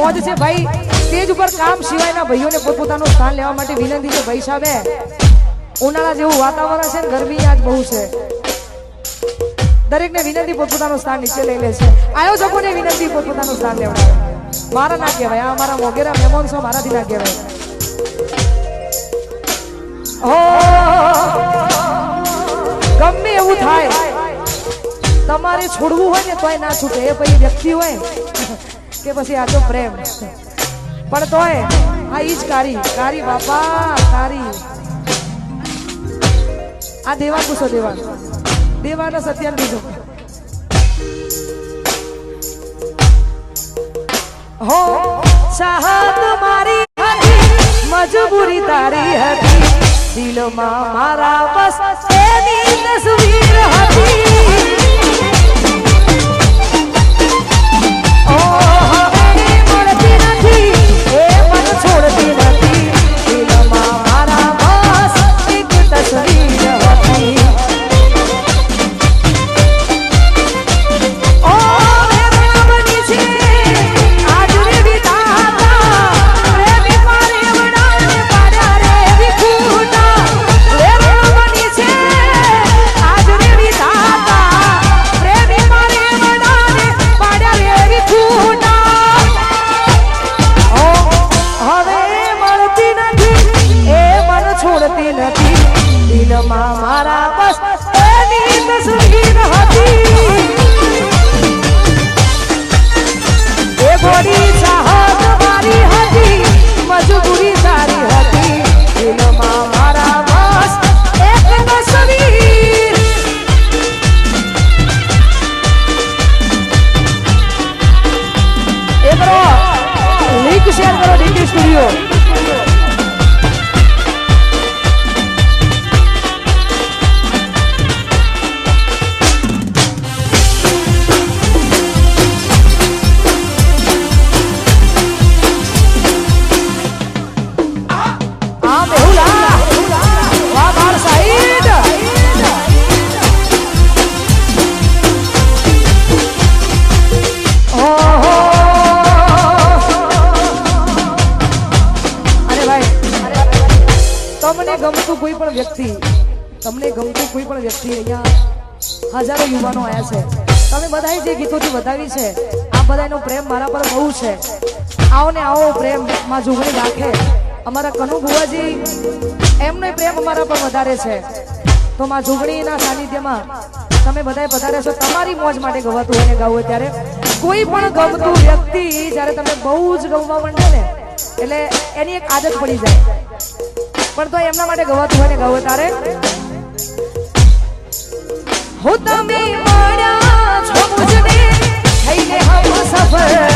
મોજ છે ભાઈ સ્ટેજ ઉપર કામ સિવાયના ભાઈઓને પોતપોતાનું સ્થાન લેવા માટે વિનંતી છે ભાઈ સાહેબ ઉનાળા જેવું વાતાવરણ છે ને ગરમી આજ બહુ છે દરેકને વિનંતી પોતપોતાનું સ્થાન નીચે લઈ લે છે આયોજકોને વિનંતી પોતપોતાનું સ્થાન લેવડાવે મારા ના કહેવાય આ અમારા મોગેરા મહેમાન છો મારાથી ના કહેવાય ગમે એવું થાય તમારે છોડવું હોય ને તોય ના છૂટે એ પછી વ્યક્તિ હોય કે પછી આ તો પ્રેમ પણ તોય આ ઈ જ કારી બાપા કારી આ દેવા કુશો દેવાના સત્યાન બીજો હો ચાહત મારી હતી મજબૂરી તારી હતી દિલમાં મારા બસ એની તસવીર હતી તમને ગમતું કોઈ પણ વ્યક્તિ અહીંયા હજારો યુવાનો આવ્યા છે તમે બધા જે ગીતોથી વધાવી છે આ બધાનો પ્રેમ મારા પર બહુ છે આવો ને આવો પ્રેમ માં જોગણી રાખે અમારા કનુ બુવાજી એમનો પ્રેમ અમારા પર વધારે છે તો માં જોગણીના સાનિધ્યમાં તમે બધાએ પધારે છો તમારી મોજ માટે ગવાતું હોય ને ગાવું ત્યારે કોઈ પણ ગમતું વ્યક્તિ જ્યારે તમે બહુ જ ગમવા માંડે ને એટલે એની એક આદત પડી જાય પણ તો એમના માટે ગવાતું હોય ને ગાવું તારે हो तमे माड़ा छोड़ दे है ये हम सफर